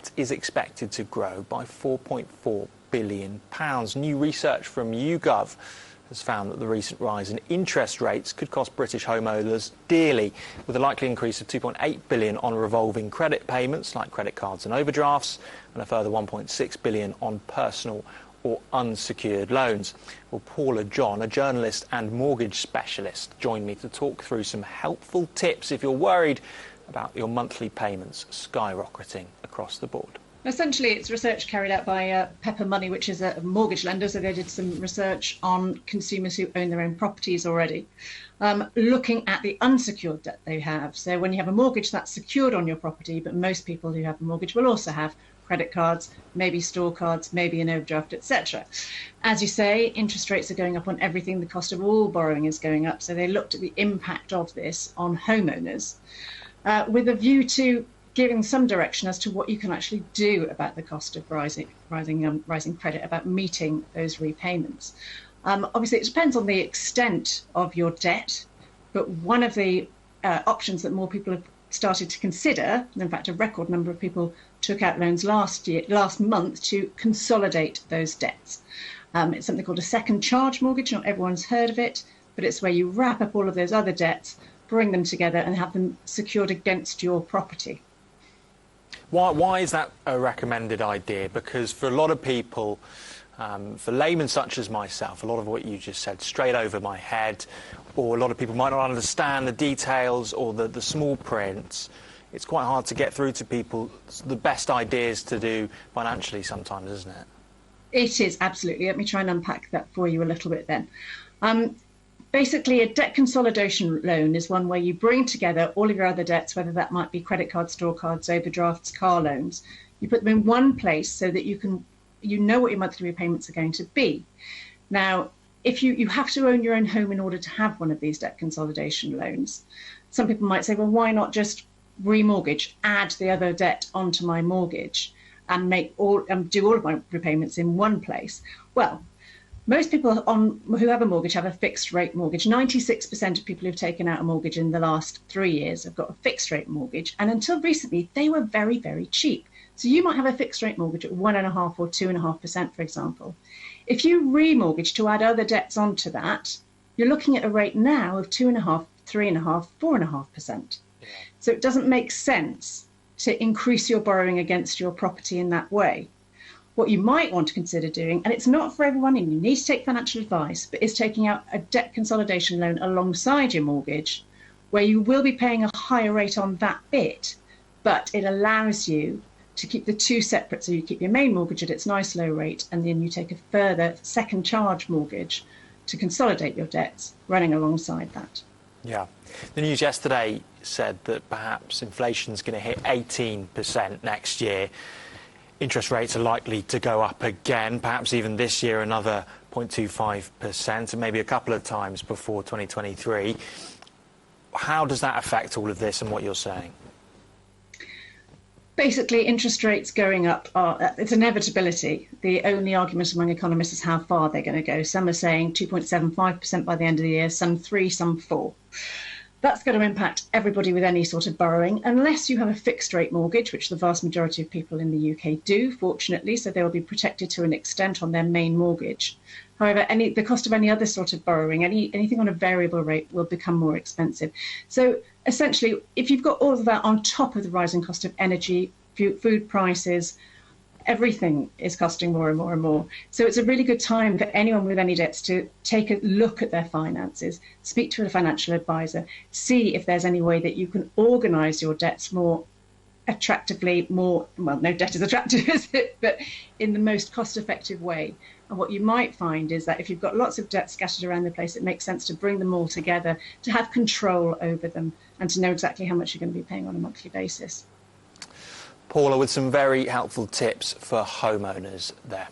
debt is expected to grow by £4.4 billion. New research from YouGov has found that the recent rise in interest rates could cost British homeowners dearly, with a likely increase of £2.8 billion on revolving credit payments like credit cards and overdrafts, and a further £1.6 billion on personal or unsecured loans. Well, Paula John, a journalist and mortgage specialist, joined me to talk through some helpful tips if you're worried about your monthly payments skyrocketing across the board. Essentially, it's research carried out by Pepper Money, which is a mortgage lender. So they did some research on consumers who own their own properties already, looking at the unsecured debt they have. So when you have a mortgage, that's secured on your property, but most people who have a mortgage will also have credit cards, maybe store cards, maybe an overdraft, etc. As you say, interest rates are going up on everything. The cost of all borrowing is going up. So they looked at the impact of this on homeowners with a view to giving some direction as to what you can actually do about the cost of rising credit, about meeting those repayments. Obviously, it depends on the extent of your debt, but one of the options that more people have started to consider, and in fact a record number of people took out loans last month to consolidate those debts. It's something called a second charge mortgage. Not everyone's heard of it, but it's where you wrap up all of those other debts, bring them together and have them secured against your property. Why is that a recommended idea? Because for a lot of people, for laymen such as myself, a lot of what you just said straight over my head, or a lot of people might not understand the details or the small prints. It's quite hard to get through to people the best ideas to do financially sometimes, isn't it? It is, absolutely. Let me try and unpack that for you a little bit then. Basically, a debt consolidation loan is one where you bring together all of your other debts, whether that might be credit cards, store cards, overdrafts, car loans. You put them in one place so that you know what your monthly repayments are going to be. Now, if you have to own your own home in order to have one of these debt consolidation loans, some people might say, well, why not just remortgage, add the other debt onto my mortgage and do all of my repayments in one place? Well, most people who have a mortgage have a fixed rate mortgage. 96% of people who've taken out a mortgage in the last 3 years have got a fixed rate mortgage. And until recently, they were very, very cheap. So you might have a fixed rate mortgage at 1.5% or 2.5%, for example. If you remortgage to add other debts onto that, you're looking at a rate now of 2.5%, 3.5%, 4.5%. So it doesn't make sense to increase your borrowing against your property in that way. What you might want to consider doing, and it's not for everyone, and you need to take financial advice, but is taking out a debt consolidation loan alongside your mortgage, where you will be paying a higher rate on that bit, but it allows you to keep the two separate. So you keep your main mortgage at its nice low rate, and then you take a further second charge mortgage to consolidate your debts running alongside that. Yeah. The news yesterday said that perhaps inflation's going to hit 18% next year. Interest rates are likely to go up again, perhaps even this year another 0.25%, and maybe a couple of times before 2023. How does that affect all of this and what you're saying? Basically, interest rates going up it's inevitability. The only argument among economists is how far they're going to go. Some are saying 2.75% by the end of the year, some 3%, some 4%. That's going to impact everybody with any sort of borrowing, unless you have a fixed rate mortgage, which the vast majority of people in the UK do, fortunately, so they will be protected to an extent on their main mortgage. However, the cost of any other sort of borrowing, anything on a variable rate, will become more expensive. So essentially, if you've got all of that on top of the rising cost of energy, food prices, everything is costing more and more and more. So it's a really good time for anyone with any debts to take a look at their finances, speak to a financial advisor, see if there's any way that you can organise your debts more attractively, well, no debt is attractive, is it? But in the most cost-effective way. And what you might find is that if you've got lots of debt scattered around the place, it makes sense to bring them all together, to have control over them, and to know exactly how much you're going to be paying on a monthly basis. Paula, with some very helpful tips for homeowners there.